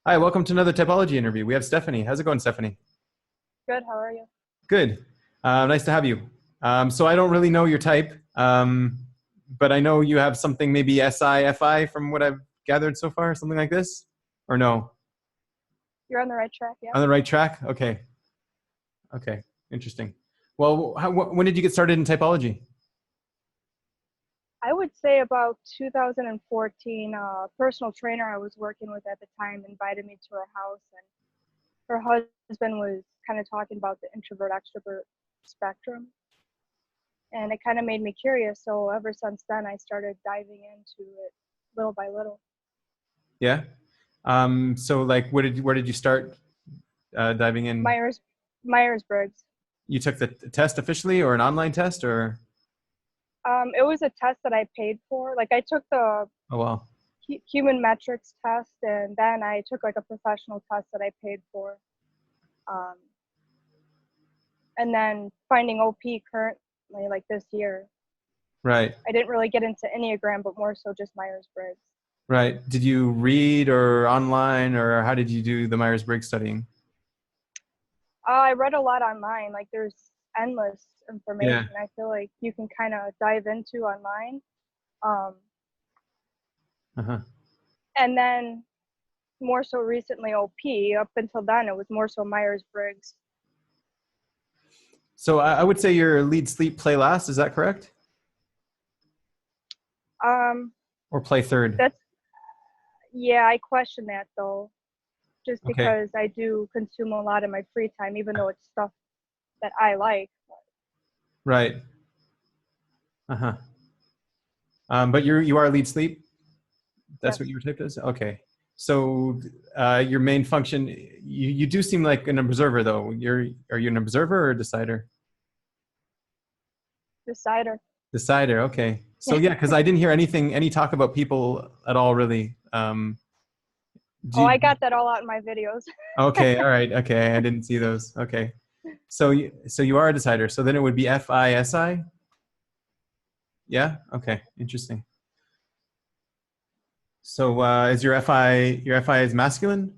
Hi, welcome to another typology interview. We have Stephanie. How's it going, Stephanie? Good, how are you? Good. Nice to have you. So I don't really know your type, but I know you have something maybe SI, from what I've gathered so far, something like this, or no? You're on the right track, yeah. On the right track? Okay. Okay. Interesting. Well, when did you get started in typology? I would say about 2014, a personal trainer I was working with at the time invited me to her house, and her husband was kind of talking about the introvert extrovert spectrum, and it kind of made me curious. So ever since then, I started diving into it little by little. Yeah. So like, where did you start diving in? Myers Myers-Briggs. You took the test officially, or an online test, or? It was a test that I paid for. Like I took the Oh well. human metrics test, and then I took like a professional test that I paid for. Um, and then finding OP currently, like this year. Right. I didn't really get into Enneagram, but more so just Myers-Briggs. Right. Did you read or online, or how did you do the Myers-Briggs studying? I read a lot online. Like there's endless Yeah. information. I feel like you can kind of dive into online. Um, Uh-huh. and then more so recently OP. Up until then, it was more so Myers-Briggs. So I would say your lead sleep play last. Is that correct? Um, Or play third? that's yeah. I question that though, just Okay. because I do consume a lot in my free time, even though it's stuff that I like. Right. Uh-huh. But you are lead sleep. That's what Yes, your type is. Okay. So your main function, you do seem like an observer though. Are you an observer or a decider? decider. Decider. Okay. So yeah, because I didn't hear any talk about people at all really. Do Oh, I you, got that all out in my videos. okay. All right. Okay. I didn't see those. Okay. So you are a decider. So then it would be FISI. Yeah. Okay. Interesting. So is your FI is masculine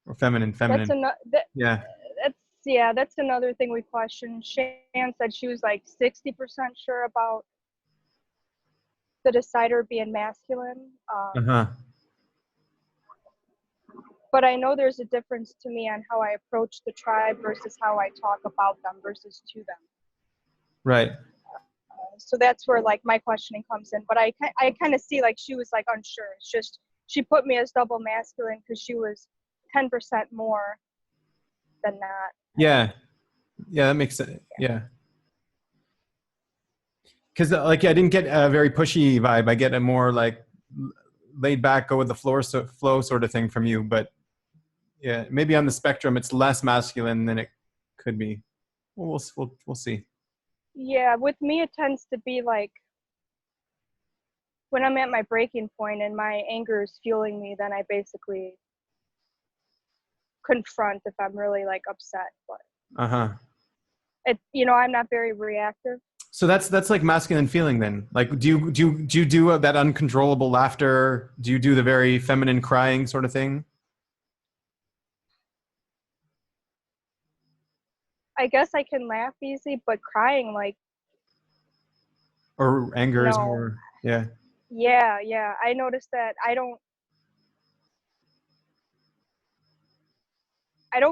or feminine? That's Feminine. another. Yeah. That's yeah. That's another thing we questioned. Shan said she was like 60% sure about the decider being masculine. Uh-huh. But I know there's a difference to me on how I approach the tribe versus how I talk about them versus to them. Right. So that's where like my questioning comes in. But I kind of see like she was like unsure. It's just she put me as double masculine because she was 10% more than that. And Yeah. Yeah, that makes sense. Yeah. Because like I didn't get a very pushy vibe. I get a more like laid back, go with the flow sort of thing from you. But yeah, maybe on the spectrum, it's less masculine than it could be. We'll see. yeah, with me it tends to be like when I'm at my breaking point and my anger is fueling me, then I basically confront if I'm really like upset. But Uh huh. I'm not very reactive. So that's like masculine feeling then. Like, do that uncontrollable laughter? Do you do the very feminine crying sort of thing, I guess I can laugh easy, but crying, like, or anger is no. more? Yeah. Yeah, yeah. I noticed that I don't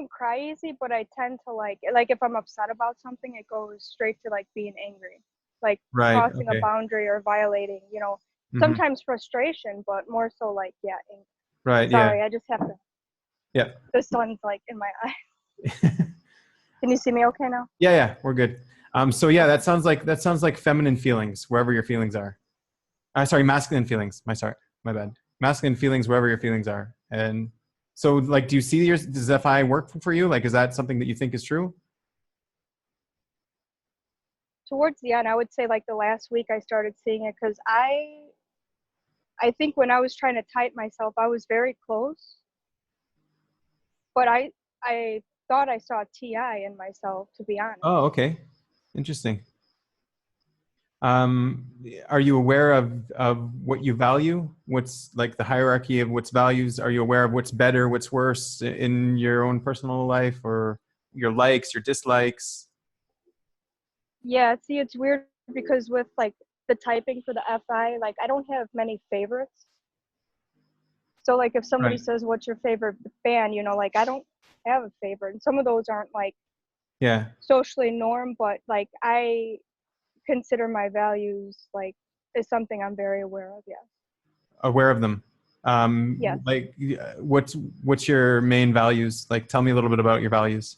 cry easy, but I tend to like if I'm upset about something, it goes straight to like being angry, like Right. crossing a Okay. boundary or violating. Hmm. Sometimes frustration, but more so like, yeah, anger. Right. Yeah. Sorry, I just have to, Yeah. the sun's like in my eye. Can you see me okay now? Yeah. Yeah. We're good. So yeah, Okay. that sounds like feminine feelings wherever your feelings are. Sorry, masculine feelings. My bad. Masculine feelings wherever your feelings are. And so, like, do you see does FI work for you? Like, is that something that you think is true? Towards the end, I would say like the last week I started seeing it because I think when I was trying to type myself, I was very close, but I thought I saw TI in myself, to be honest. Oh, okay. Interesting. Um, are you aware of what you value? What's like the hierarchy of what's values? Are you aware of what's better, what's worse in your own personal life, or your likes, your dislikes? Yeah, see, it's weird because with like the typing for the FI, like I don't have many favorites. So like if somebody Right. says, "What's your favorite band?" Like I don't have a favorite, and some of those aren't like Yeah. socially norm, but like I consider my values like is something I'm very aware of. Yeah. Aware of them. Yes. Like, what's your main values? Like, tell me a little bit about your values.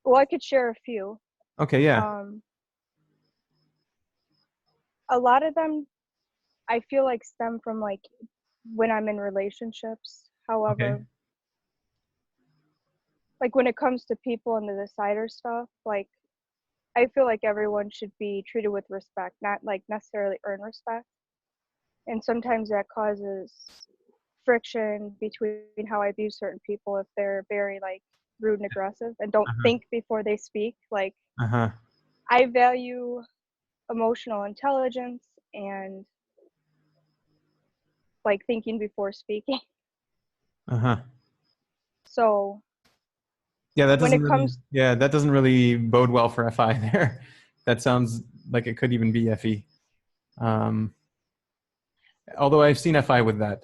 Well, I could share a few. Okay. Yeah. Um, a lot of them I feel like stem from like when I'm in relationships. Okay. However, like when it comes to people and the decider stuff, like I feel like everyone should be treated with respect, not like necessarily earn respect. And sometimes that causes friction between how I view certain people if they're very like rude and aggressive and don't Uh-huh. think before they speak. Like Uh-huh. I value emotional intelligence and like thinking before speaking. Uh-huh. So Yeah, that when doesn't it really, comes, yeah, that doesn't really bode well for FI there. That sounds like it could even be FE. Um, although I've seen FI with that.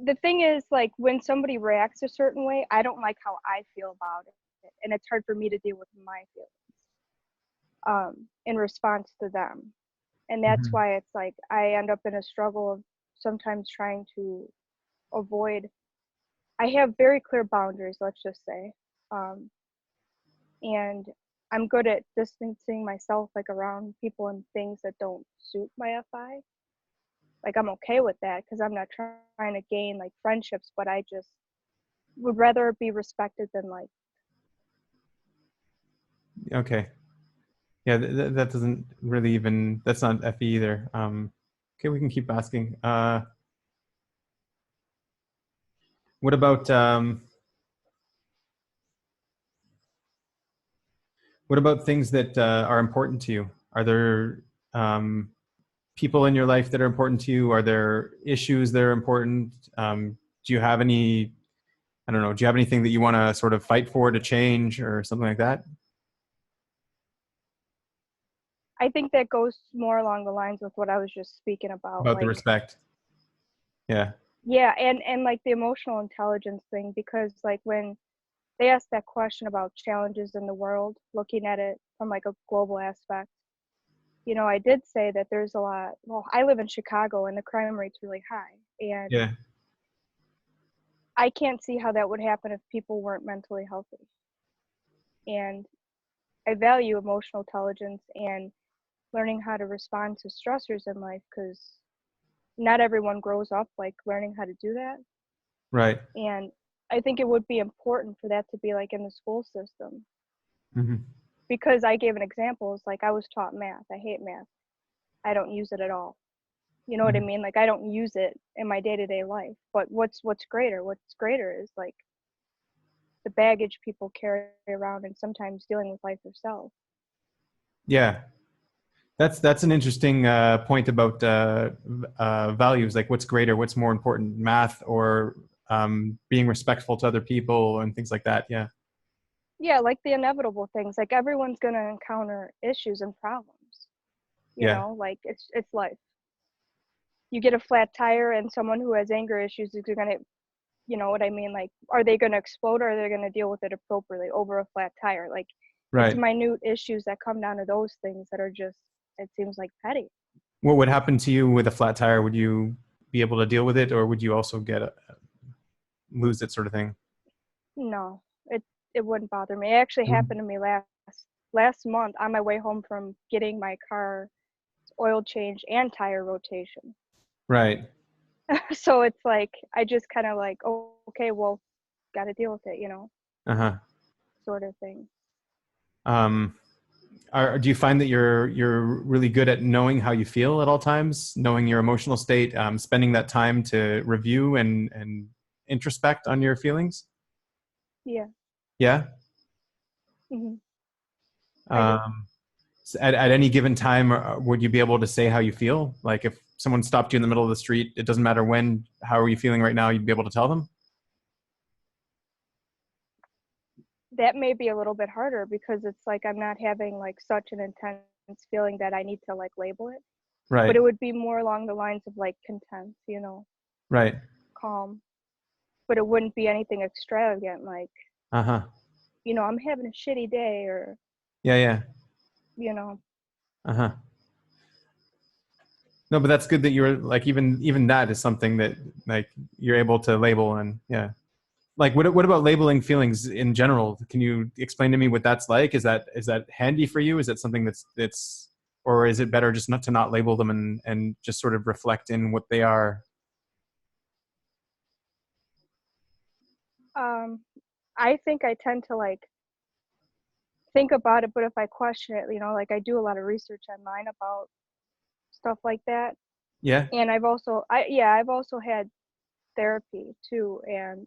the thing is like when somebody reacts a certain way, I don't like how I feel about it. And it's hard for me to deal with my feelings in response to them. And that's Mhm. why it's like I end up in a struggle of sometimes trying to avoid. I have very clear boundaries, let's just say, um, and I'm good at distancing myself like around people and things that don't suit my FI. Like I'm okay with that because I'm not trying to gain like friendships, but I just would rather be respected than like. Okay. Yeah, that doesn't really even, that's not FE either. Okay, we can keep asking. What about what about things that are important to you? Are there um, people in your life that are important to you? Are there issues that are important? Do you have any, I don't know, do you have anything that you want to sort of fight for to change or something like that? I think that goes more along the lines with what I was just speaking about. About the Like, respect. Yeah. yeah, and like the emotional intelligence thing, because like when they asked that question about challenges in the world, looking at it from like a global aspect, I did say that there's a lot. Well, I live in Chicago and the crime rate's really high, and Yeah. I can't see how that would happen if people weren't mentally healthy. And I value emotional intelligence and learning how to respond to stressors in life because not everyone grows up like learning how to do that. Right. And I think it would be important for that to be like in the school system Hmm. because I gave an example. It's like I was taught math. I hate math. I don't use it at all. You know what I Hmm. mean? Like I don't use it in my day-to-day life. But what's greater? What's greater is like the baggage people carry around and sometimes dealing with life yourself. Yeah. That's an interesting point about values. Like, what's greater? What's more important, math or being respectful to other people and things like that? Yeah. Yeah, like the inevitable things. Like everyone's gonna encounter issues and problems. Yeah. Like it's life. You get a flat tire and someone who has anger issues is gonna, you know what I mean? Like, are they gonna explode or are they gonna deal with it appropriately over a flat tire? Like, it's Right. minute issues that come down to those things that are just, it seems like petty. What would happen to you with a flat tire? Would you be able to deal with it, or would you also get lose it, sort of thing? No, it wouldn't bother me. It actually Mhm. happened to me last month on my way home from getting my car oil change and tire rotation. Right. So it's like I just kind of like, oh, okay, well, got to deal with it, Uh huh. sort of thing. Um, do you find that you're really good at knowing how you feel at all times, knowing your emotional state, spending that time to review and introspect on your feelings? Yeah. Yeah. Hmm. I do. Um, at any given time, would you be able to say how you feel? Like if someone stopped you in the middle of the street, it doesn't matter when, how are you feeling right now? You'd be able to tell them? That may be a little bit harder because it's like I'm not having like such an intense feeling that I need to like label it. But it Right. would be more along the lines of like content, Right. calm. But it wouldn't be anything extravagant like, Uh-huh. I'm having a shitty day or, Yeah, yeah. you know, Uh-huh. No, but that's good that you're like, even that is something that like you're able to label. And yeah. Like what about labeling feelings in general? Can you explain to me what that's like? Is that handy for you? Is that something that's or is it better just not to not label them and just sort of reflect in what they are? um, I think I tend to like think about it, but if I question it, like I do a lot of research online about stuff like that. Yeah. And I've also had therapy too. And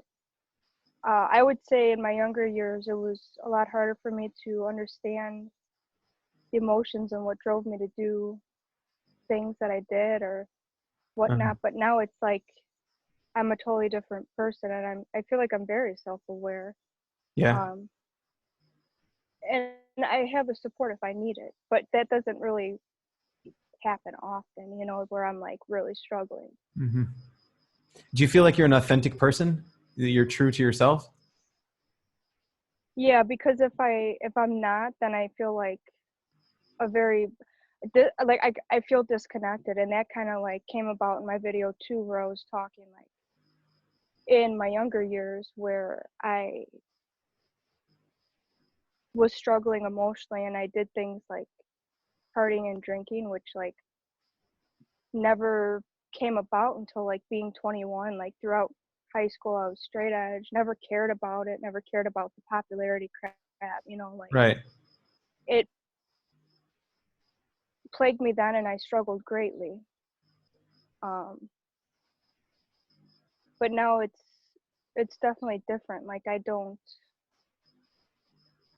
I would say in my younger years, it was a lot harder for me to understand the emotions and what drove me to do things that I did or Uh-huh. whatnot. But now it's like I'm a totally different person, and I feel like I'm very self-aware. Yeah. Um, and I have the support if I need it, but that doesn't really happen often, where I'm like really struggling. Hmm. Do you feel like you're an authentic person? That you're true to yourself? Yeah, because if I'm not, then I feel like a very like I feel disconnected, and that kind of like came about in my video too, where I was talking like in my younger years where I was struggling emotionally and I did things like partying and drinking, which like never came about until like being 21. Like throughout high school I was straight edge, never cared about it, never cared about the popularity crap, like Right. it plagued me then and I struggled greatly. um but now it's definitely different. Like I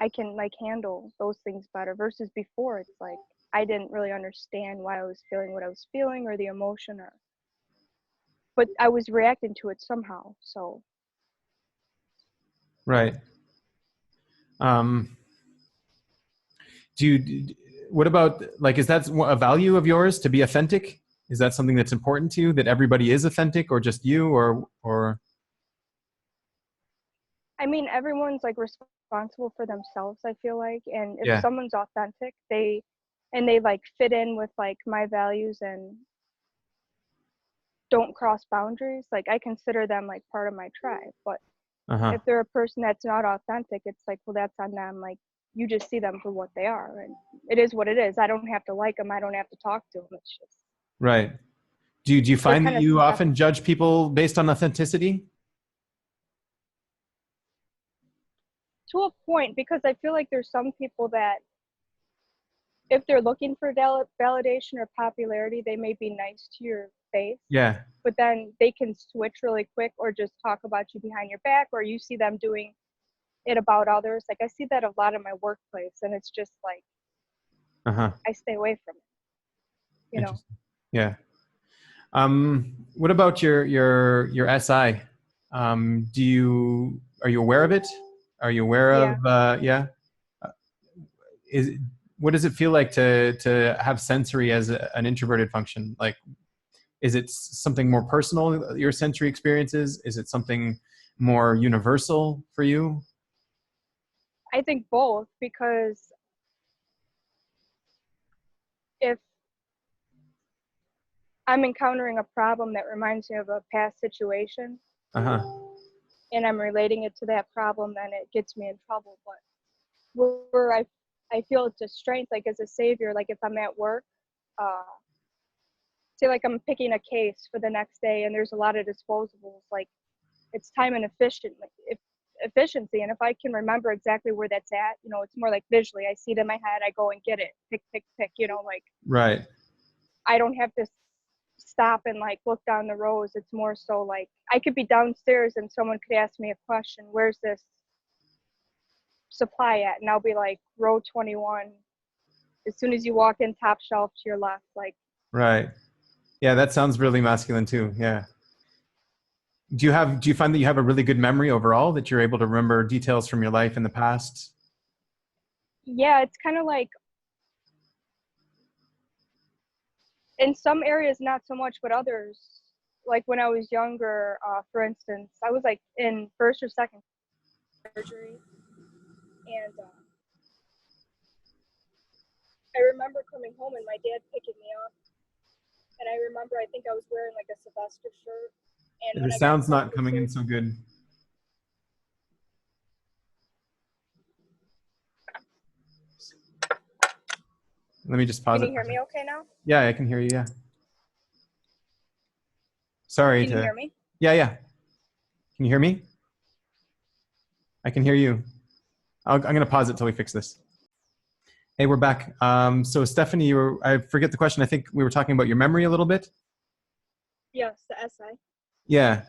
can like handle those things better versus before. It's like I didn't really understand why I was feeling what I was feeling or the emotion, or but I was reacting to it somehow. So Right. Um, what about like, is that a value of yours to be authentic? Is that something that's important to you, that everybody is authentic or just you or I mean, everyone's like responsible for themselves, I feel like, and if yeah. someone's authentic, they like fit in with like my values and don't cross boundaries, like I consider them like part of my tribe. But Uh-huh. if they're a person that's not authentic, it's like, well, that's on them. Like you just see them for what they are, and it is what it is. I don't have to like them. I don't have to talk to them. It's just Right. Do you they're find that kind of you often separate judge people based on authenticity? to a point, because I feel like there's some people that if they're looking for validation or popularity, they may be nice to your face, Yeah. but then they can switch really quick or just talk about you behind your back, or you see them doing it about others. Like I see that a lot in my workplace, and it's just like Uh-huh. I stay away from it. Interesting. Yeah. What about your SI? Are you aware of it? Are you aware Yeah. of yeah? Uh, Is what does it feel like to have sensory as an introverted function? Like, is it something more personal, your sensory experiences? Is it something more universal for you? I think both, because if I'm encountering a problem that reminds me of a past situation Uh-huh. and I'm relating it to that problem, then it gets me in trouble. But where I feel it's a strength, like as a savior, like if I'm at work, uh, say like I'm picking a case for the next day and there's a lot of disposables, like it's time and efficiency. And if I can remember exactly where that's at, it's more like visually. I see it in my head, I go and get it, pick, pick, pick, like Right. I don't have to stop and like look down the rows. It's more so like I could be downstairs and someone could ask me a question, where's this supply at? And I'll be like row 21, as soon as you walk in, top shelf to your left, like. Right. Yeah, that sounds really masculine too. Yeah. Do you find that you have a really good memory overall, that you're able to remember details from your life in the past? Yeah, it's kind of like in some areas not so much, but others, like when I was younger, for instance, I was like in first or second surgery, and I remember coming home and my dad picking me up, and I remember I think I was wearing like a Sylvester shirt, and The when I got sound's home not from coming in surgery, so good. Let me just pause can it you for hear a me second. okay now? Yeah, I can hear you. Yeah. Sorry Can you to. hear me? Yeah, yeah. Can you hear me? I can hear you. I'm going to pause it till we fix this. Hey, we're back. So Stephanie, I forget the question. I think we were talking about your memory a little bit. Yes, the SI. Yeah.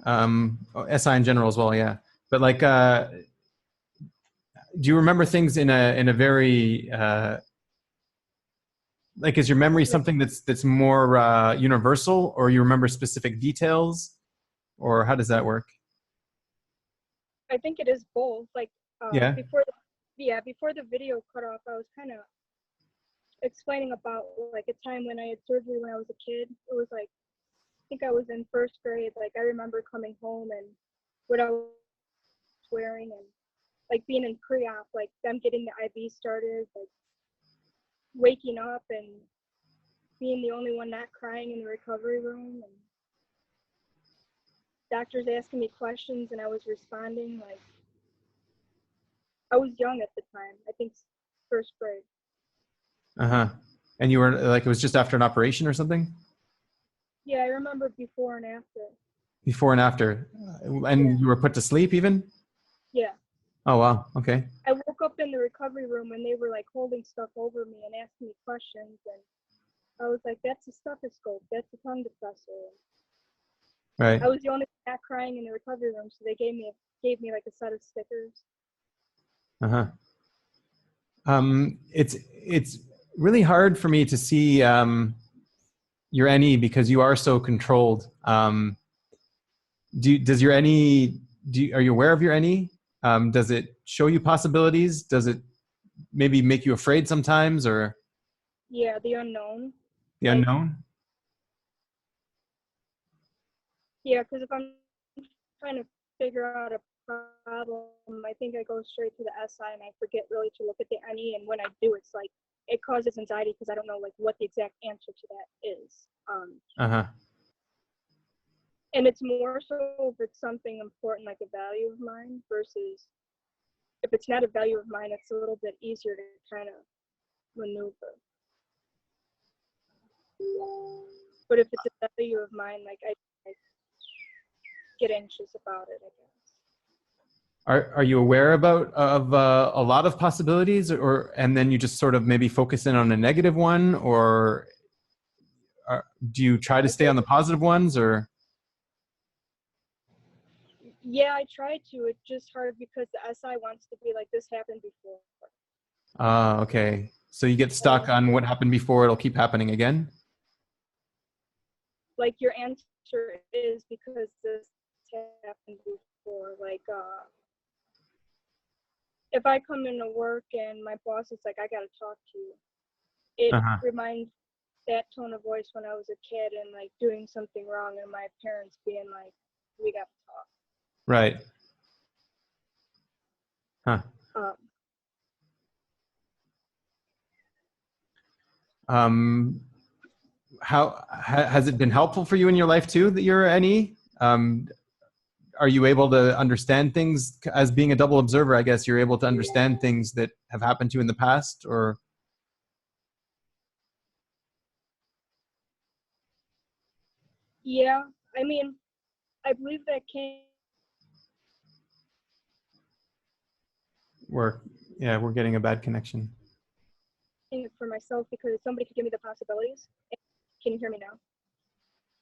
SI in general as well. Yeah. But like, do you remember things in a very like, is your memory something that's more universal, or you remember specific details, or how does that work? I think it is both. Like Yeah. before the video cut off, I was kind of explaining about like a time when I had surgery when I was a kid. It was like I think I was in first grade. Like I remember coming home and what I was wearing and like being in pre-op, like them getting the IV started, like waking up and being the only one not crying in the recovery room, and doctors asking me questions and I was responding. Like I was young at the time. I think first grade. Uh-huh. And you were like, it was just after an operation or something? Yeah, I remember before and after. Before and after. Yeah, And you were put to sleep even? yeah. Oh, wow. Okay. I woke up in the recovery room and they were like holding stuff over me and asking me questions, and I was like, "That's a stethoscope. That's a tongue depressor." Right. I was the only one not crying in the recovery room, so they gave me like a set of stickers. Uh-huh. It's really hard for me to see your NE because you are so controlled. Does your NE, are you aware of your NE? Does it show you possibilities? Does it maybe make you afraid sometimes, or Yeah, the unknown. the Like, unknown? yeah, because if I'm trying to figure out a problem, I think I go straight to the SI and I forget really to look at the NE. And when I do, it's like it causes anxiety because I don't know like what the exact answer to that is. Uh-huh. And it's more so if it's something important like a value of mine versus if it's not a value of mine, it's a little bit easier to kind of maneuver. But if it's a value of mine, like I get anxious about it, I guess. Are you aware about of a lot of possibilities, or and then you just sort of maybe focus in on a negative one, or do you try to stay on the positive ones, or? Yeah, I try to. It's just hard because the SI wants to be like this happened before. Okay. So you get Like, stuck on what happened before, it'll keep happening again? like your answer is because this happened before. Like, if I come into work and my boss is like, I gotta talk to you, it Uh-huh. reminds that tone of voice when I was a kid and like doing something wrong and my parents being like, we gotta Right. Huh. talk. Um, has it been helpful for you in your life too that you're NE? Are you able to understand things as being a double observer? I guess you're able to understand things that have happened to you in the past, or? Yeah, I mean, I believe that came We're, yeah, we're getting a bad connection. for myself because somebody could give me the possibilities. Can you hear me now?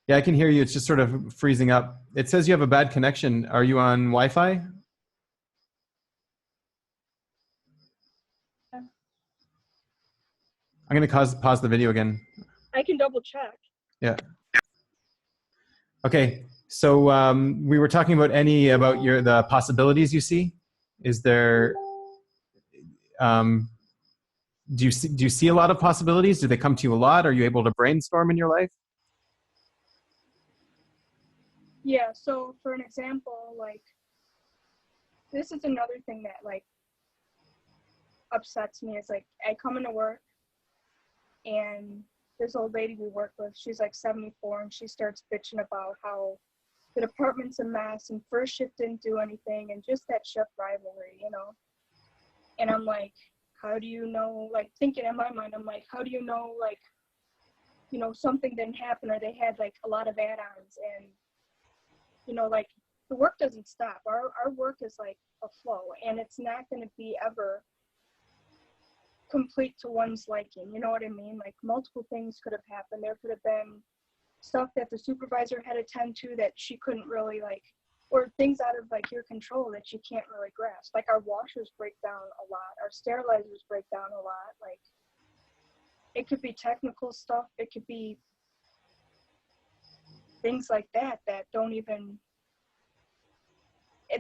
Yeah, I can hear you. It's just sort of freezing up. It says you have a bad connection. Are you on Wi-Fi? I'm going to pause the video again. I can double check. Yeah. Okay. So we were talking about the possibilities you see. Is there, do you see a lot of possibilities? Do they come to you a lot? Are you able to brainstorm in your life? Yeah, so for an example, like, this is another thing that, like, upsets me is, like, I come into work and this old lady we work with, she's like 74, and she starts bitching about how the department's a mess and first shift didn't do anything and just that shift rivalry, you know? And I'm like, how do you know, like, thinking in my mind, I'm like, how do you know, like, you know, something didn't happen or they had like a lot of add-ons? And, you know, like, the work doesn't stop. Our work is like a flow, and it's not going to be ever complete to one's liking. You know what I mean? Like, multiple things could have happened. There could have been stuff that the supervisor had to attend to that she couldn't really, like, or things out of like your control that you can't really grasp. Like, our washers break down a lot, our sterilizers break down a lot. Like, it could be technical stuff, it could be things like that don't even,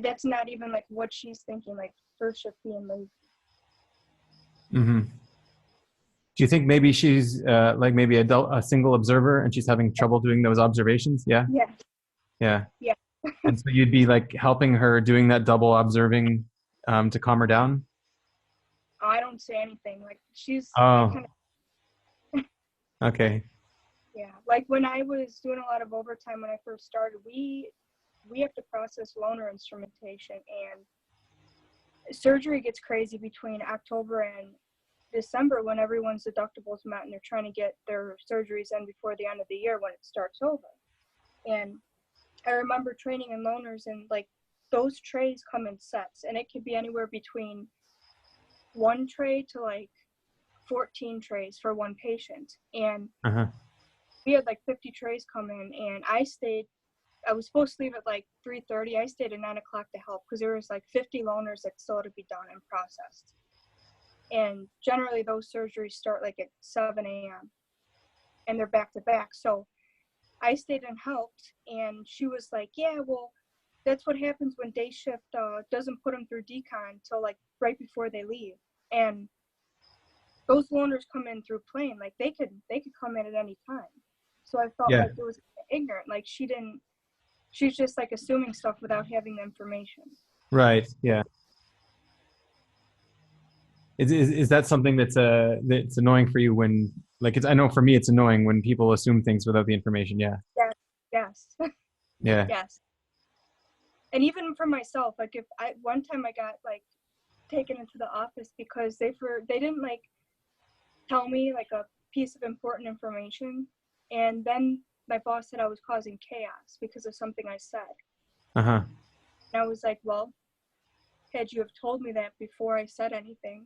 that's not even like what she's thinking, like first shift being lazy. Mm-hmm. Do you think maybe she's like maybe a single observer and she's having trouble doing those observations? Yeah. Yeah. Yeah. Yeah. And so you'd be like helping her doing that double observing to calm her down? I don't say anything. Like, she's Oh, kind of, okay. yeah. Like, when I was doing a lot of overtime when I first started, we have to process loaner instrumentation, and surgery gets crazy between October and December when everyone's deductibles met and they're trying to get their surgeries in before the end of the year when it starts over. And I remember training in loaners, and like, those trays come in sets, and it could be anywhere between one tray to like 14 trays for one patient. And Uh-huh. we had like 50 trays come in, and I was supposed to leave at like 3:30. I stayed at 9 o'clock to help because there was like 50 loaners that still had to be done and processed. And generally those surgeries start like at 7 a.m. and they're back to back. So I stayed and helped, and she was like, yeah, well, that's what happens when day shift doesn't put them through decon until like right before they leave. And those loaners come in through plane, like they could come in at any time. So I felt Yeah. like it was ignorant. Like, she's just like assuming stuff without having the information. Right. Yeah. Is that something that's annoying for you when, like, I know for me it's annoying when people assume things without the information. Yeah. Yes. Yeah. Yes. And even for myself, like, if one time I got like taken into the office because they didn't like tell me like a piece of important information, and then my boss said I was causing chaos because of something I said. Uh-huh. And I was like, well, had you have told me that before I said anything,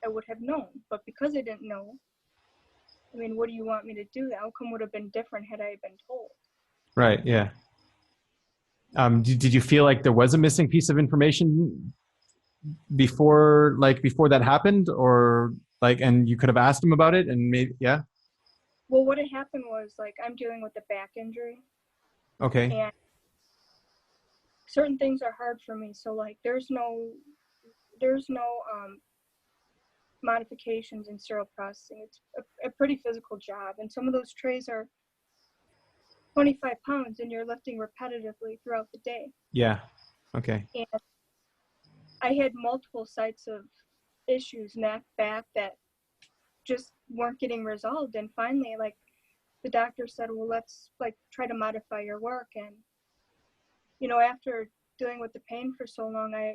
I would have known. But because I didn't know, I mean, what do you want me to do? The outcome would have been different had I been told. Right. Yeah. Did you feel like there was a missing piece of information before that happened, or like, and you could have asked him about it and maybe, yeah? Well, what had happened was, like, I'm dealing with a back injury, Okay. and certain things are hard for me. So like, there's no modifications in serial processing. It's a pretty physical job, and some of those trays are 25 pounds and you're lifting repetitively throughout the day. Yeah. Okay. And I had multiple sites of issues, neck, back, that just weren't getting resolved. And finally, like, the doctor said, well, let's like try to modify your work. And, you know, after dealing with the pain for so long, I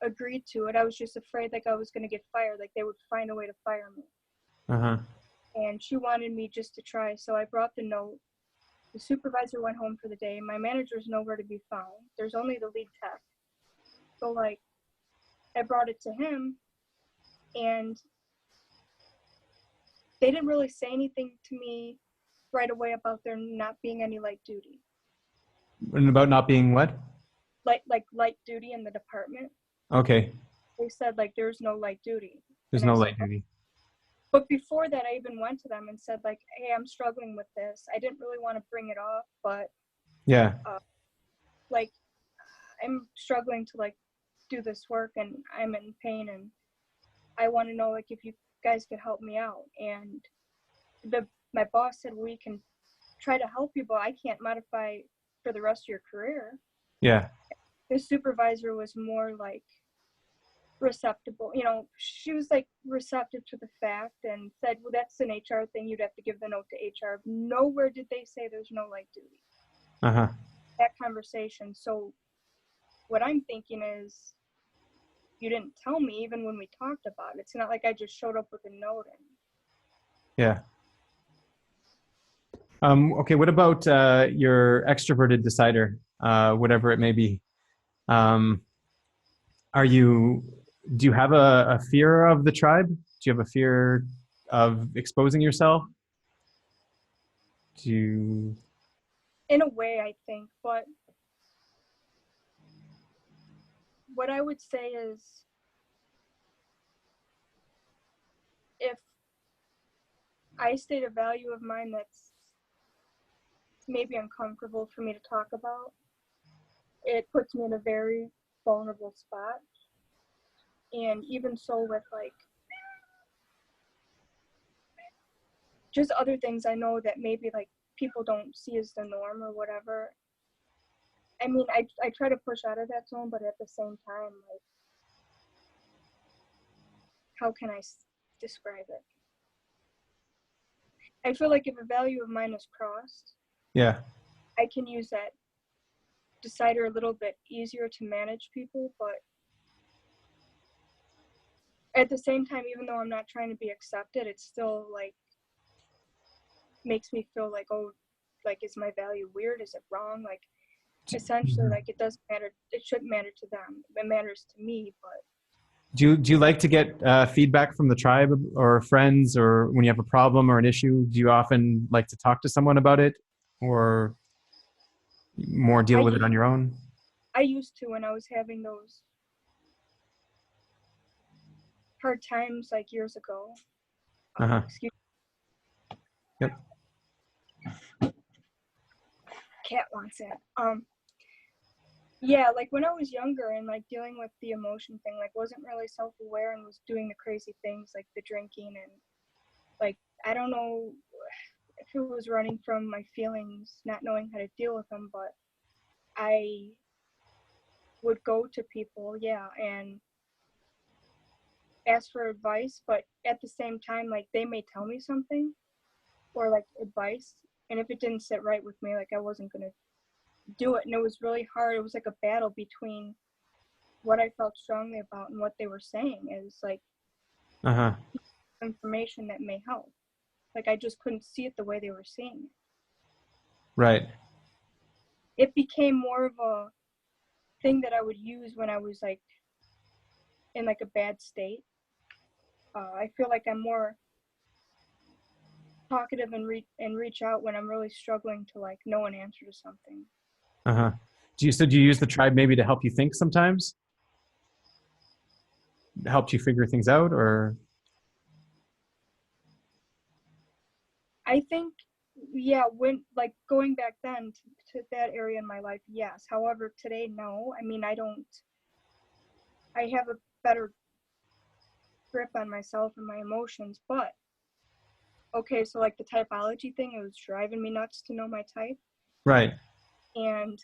agreed to it. I was just afraid like I was going to get fired, like they would find a way to fire me. Uh-huh. And she wanted me just to try. So I brought the note. The supervisor went home for the day. My manager's nowhere to be found. There's only the lead tech. So like, I brought it to him, and they didn't really say anything to me right away about there not being any light duty. And about not being what? Light duty in the department. Okay. They said like there's no light duty. There's And I no said, light duty. But before that, I even went to them and said, like, hey, I'm struggling with this. I didn't really want to bring it up, but Yeah. like, I'm struggling to like do this work and I'm in pain and I want to know like if you guys could help me out. And my boss said, we can try to help you, but I can't modify for the rest of your career. Yeah. The supervisor was more like receptive, you know, she was like receptive to the fact and said, well, that's an HR thing, you'd have to give the note to HR. Nowhere did they say there's no light duty. Uh-huh. That conversation. So what I'm thinking is, you didn't tell me even when we talked about it. It's not like I just showed up with a note and Yeah. Okay, what about your extroverted decider, whatever it may be? Um, do you have a fear of the tribe? Do you have a fear of exposing yourself? Do you, in a way I think, but what I would say is if I state a value of mine that's maybe uncomfortable for me to talk about, it puts me in a very vulnerable spot. And even so with like just other things I know that maybe like people don't see as the norm or whatever. I mean, I try to push out of that zone, but at the same time, like, how can I describe it? I feel like if a value of mine is crossed, yeah, I can use that decider a little bit easier to manage people, but at the same time, even though I'm not trying to be accepted, it still like makes me feel like, oh, like, is my value weird? Is it wrong? Like, essentially, like, it doesn't matter. It shouldn't matter to them. It matters to me, but do you like to get feedback from the tribe or friends, or when you have a problem or an issue, do you often like to talk to someone about it, or more deal with it on your own? I used to when I was having those hard times like years ago. Uh-huh. Excuse Yep. me, cat wants it. Yeah, like when I was younger and like dealing with the emotion thing, like wasn't really self-aware and was doing the crazy things like the drinking and like I don't know if it was running from my feelings, not knowing how to deal with them, but I would go to people, yeah, and ask for advice, but at the same time, like they may tell me something or like advice, and if it didn't sit right with me, like I wasn't gonna do it, and it was really hard. It was like a battle between what I felt strongly about and what they were saying. It was like Uh-huh. information that may help. Like I just couldn't see it the way they were seeing it. Right. It became more of a thing that I would use when I was like in like a bad state. I feel like I'm more talkative and reach out when I'm really struggling to like know an answer to something. Uh-huh. Do you use the tribe maybe to help you think sometimes? Helped you figure things out, or I think, yeah, when like going back then to that area in my life, yes. However, today, no. I mean, I have a better grip on myself and my emotions, but okay, so like the typology thing, it was driving me nuts to know my type. right. And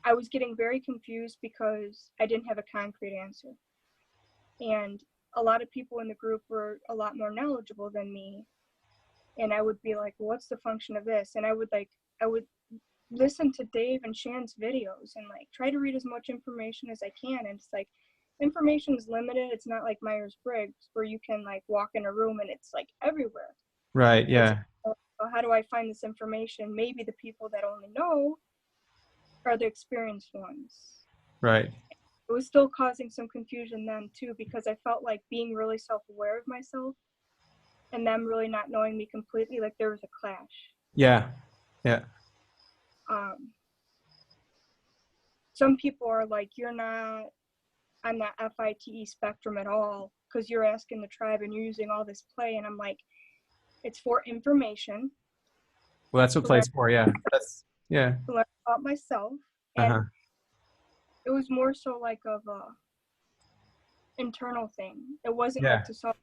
I was getting very confused because I didn't have a concrete answer. And a lot of people in the group were a lot more knowledgeable than me. And I would be like, well, what's the function of this? And I would listen to Dave and Shan's videos and like try to read as much information as I can. And it's like information is limited. It's not like Myers-Briggs where you can like walk in a room and it's like everywhere. Right. It's Yeah. well, how do I find this information? Maybe the people that only know are the experienced ones. Right. It was still causing some confusion then too, because I felt like being really self-aware of myself and them really not knowing me completely, like there was a clash. Yeah. Yeah. Um, some people are like, you're not on that FITE spectrum at all, because you're asking the tribe and you're using all this play, and I'm like, it's for information, Well, that's what to learn, play's for. Yeah. That's yeah. to learn about myself, Uh-huh. and it was more so like of a internal thing. It wasn't Yeah. like to solve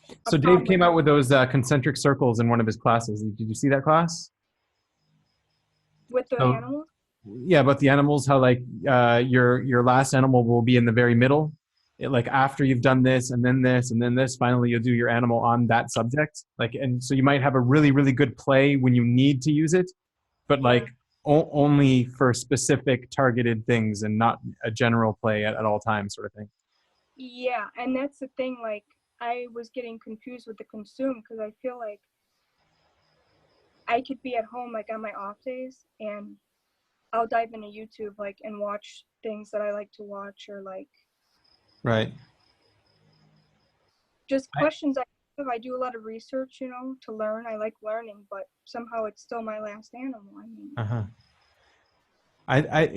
a So Dave problem with came out with those concentric circles in one of his classes. Did you see that class? the So animals. yeah, about the animals, how like your last animal will be in the very middle. Like after you've done this and then this and then this, finally you'll do your animal on that subject. Like, and so you might have a really, really good play when you need to use it, but Yeah. like only for specific targeted things and not a general play at all times sort of thing. Yeah, and that's the thing, like, I was getting confused with the consume, because I feel like I could be at home, like, on my off days, and I'll dive into YouTube, like, and watch things that I like to watch, or, like, Right. just questions I have. I do a lot of research, you know, to learn. I like learning, but somehow it's still my last animal. I mean, Uh-huh.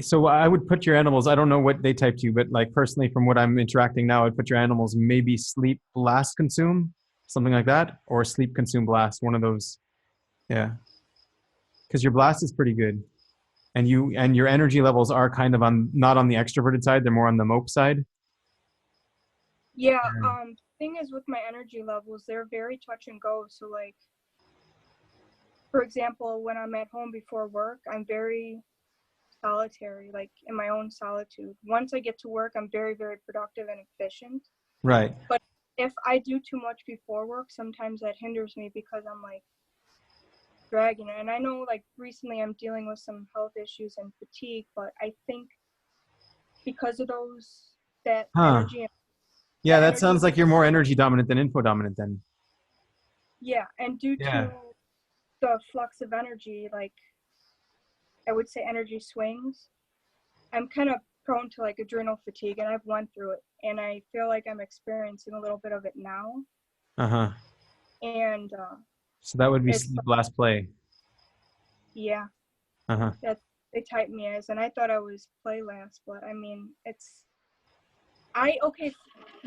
So I would put your animals, I don't know what they type to you, but like personally from what I'm interacting now, I'd put your animals maybe sleep, blast, consume, something like that, or sleep, consume, blast, one of those. Yeah. Because your blast is pretty good. And your energy levels are kind of on not on the extroverted side, they're more on the mope side. yeah, Yeah. thing is with my energy levels, they're very touch and go. So, like, for example, when I'm at home before work, I'm very solitary, like in my own solitude. Once I get to work, I'm very, very productive and efficient. Right. But if I do too much before work, sometimes that hinders me, because I'm like dragging it. And I know, like, recently I'm dealing with some health issues and fatigue, but I think because of those, that Huh. energy, Yeah, that that energy, sounds like you're more energy dominant than info dominant then. yeah. And due Yeah. to the flux of energy, like, I would say energy swings, I'm kind of prone to like adrenal fatigue, and I've went through it, and I feel like I'm experiencing a little bit of it now. Uh-huh. And So that would be it's sleep, blast, play. yeah, Uh-huh. that they type me as, and I thought I was play last, but I mean, it's okay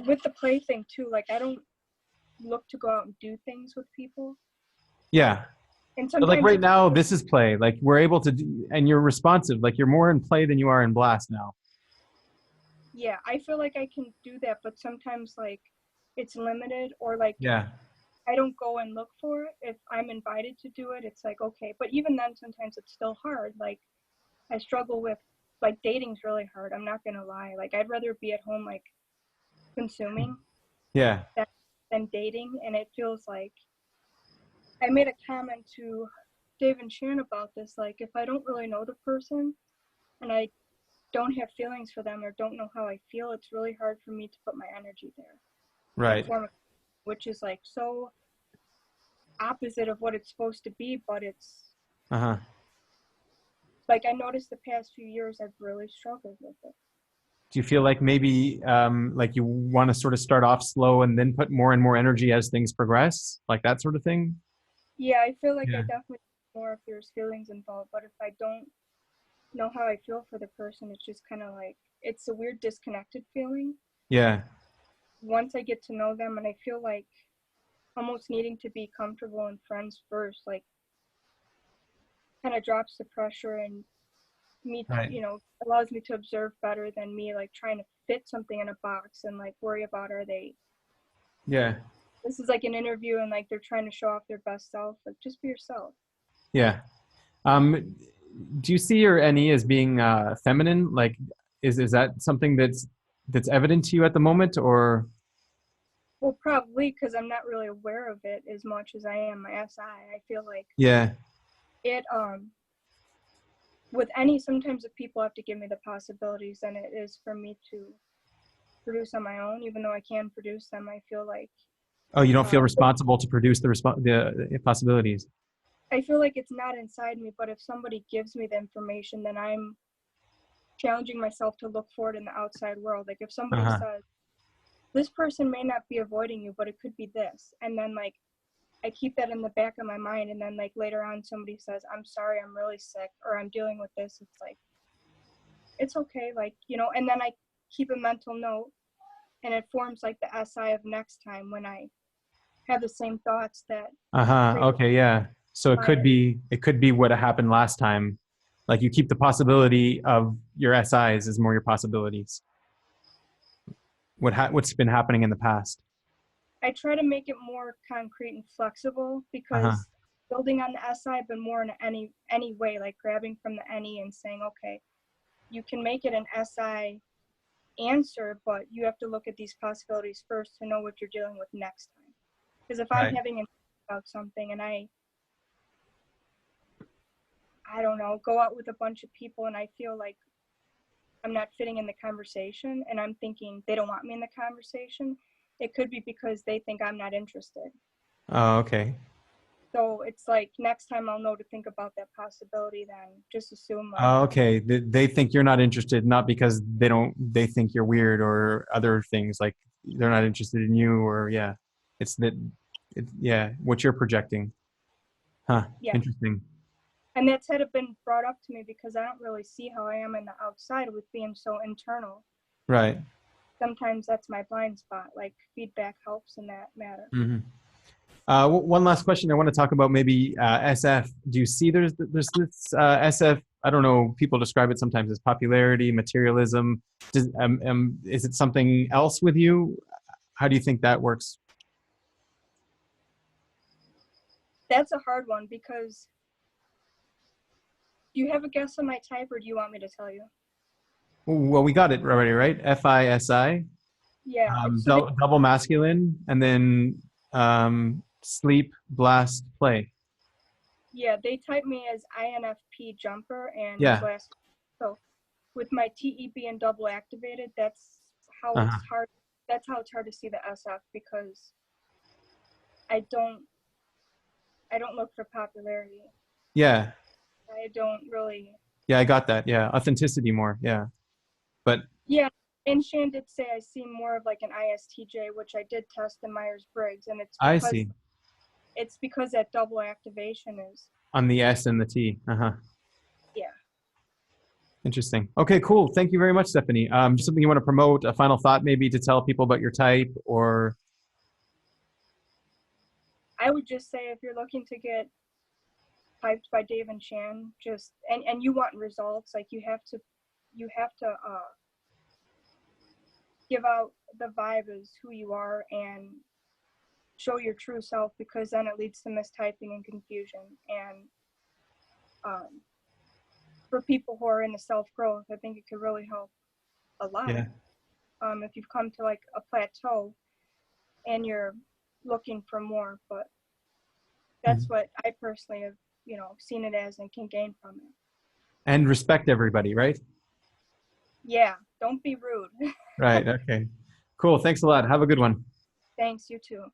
with the play thing too. Like, I don't look to go out and do things with people, Yeah. and But like sometimes right it's now, this is play. Like we're able to do, and you're responsive. Like you're more in play than you are in blast now. yeah, I feel like I can do that, but sometimes, like, it's limited, or like Yeah. I don't go and look for it. If I'm invited to do it, it's like, okay. But even then, sometimes it's still hard. Like, I struggle with, like, dating's really hard. I'm not going to lie. Like, I'd rather be at home, like, consuming Yeah. than, dating. And it feels like, I made a comment to Dave and Shan about this. Like, if I don't really know the person and I don't have feelings for them or don't know how I feel, it's really hard for me to put my energy there and Right. form, which is like so opposite of what it's supposed to be, but it's Uh-huh. like, I noticed the past few years I've really struggled with it. Do you feel like maybe like you want to sort of start off slow and then put more and more energy as things progress, like that sort of thing? Yeah, I feel like I Yeah. definitely more if there's feelings involved, but if I don't know how I feel for the person, it's just kind of like, it's a weird disconnected feeling. Yeah. Once I get to know them, and I feel like almost needing to be comfortable and friends first, like, kind of drops the pressure, and me, Right. you know, allows me to observe better than me like trying to fit something in a box and like worry about, are they, Yeah. this is like an interview and like they're trying to show off their best self. Like, just be yourself. Yeah. Um, do you see your NE as being feminine? Like, is that something that's evident to you at the moment, or? Well, probably because I'm not really aware of it as much as I am my SI. I feel like Yeah. it, with any, sometimes the people have to give me the possibilities, and it is for me to produce on my own. Even though I can produce them, I feel like, Oh, you don't feel uh, responsible to produce the possibilities. I feel like it's not inside me, but if somebody gives me the information, then I'm challenging myself to look for it in the outside world. Like, if somebody Uh-huh. says, this person may not be avoiding you, but it could be this. And then, like, I keep that in the back of my mind. And then, like, later on, somebody says, I'm sorry, I'm really sick, or I'm dealing with this. It's like, it's okay. Like, you know, and then I keep a mental note, and it forms like the SI of next time when I have the same thoughts that Uh-huh. create Okay, yeah. So Myers. it could be what happened last time. Like you keep the possibility of your SIs as more your possibilities. What's been happening in the past. I try to make it more concrete and flexible Uh-huh. because building on the SI, but more in any way, like grabbing from the any and saying, okay, you can make it an SI answer, but you have to look at these possibilities first to know what you're dealing with next time. Because if I'm Right. having an about something and I don't know, go out with a bunch of people and I feel like I'm not fitting in the conversation and I'm thinking they don't want me in the conversation, it could be because they think I'm not interested. Oh, okay. So it's like next time I'll know to think about that possibility, then just assume like, Oh, okay. They think you're not interested, not because they think you're weird or other things like they're not interested in you or yeah. It's that yeah, what you're projecting. Huh. yeah. Interesting. And that's had it been brought up to me because I don't really see how I am in the outside with being so internal. Right. Sometimes that's my blind spot. Like feedback helps in that matter. Hmm. One last question I want to talk about maybe SF. Do you see there's this SF? I don't know. People describe it sometimes as popularity, materialism. Is it something else with you? How do you think that works? That's a hard one because do you have a guess on my type or do you want me to tell you? Well, we got it already, right? FISI, Yeah, it's so they double masculine, and then sleep, blast, play. yeah, they type me as INFP jumper and Yeah. blast. So with my TE being double activated, how it's Uh-huh. hard that's how it's hard to see the SF because I don't I don't look for popularity. Yeah. I don't really Yeah, I got that. Yeah. Authenticity more. Yeah. But yeah. And Shan did say I seem more of like an ISTJ, which I did test in Myers-Briggs, and I see. it's because that double activation is On the S and the T. Uh-huh. yeah. Interesting. Okay, cool. Thank you very much, Stephanie. Just something you want to promote, a final thought maybe to tell people about your type or I would just say if you're looking to get hyped by Dave and Shan, just and you want results, like you have to give out the vibe as who you are and show your true self because then it leads to mistyping and confusion. And um, for people who are into self-growth, I think it could really help a lot. yeah. If you've come to like a plateau and you're looking for more, but that's Mhm. what I personally have, seen it as and can gain from it. And respect everybody, right? Yeah, don't be rude. Right. Okay. Cool. Thanks a lot. Have a good one. Thanks, you too.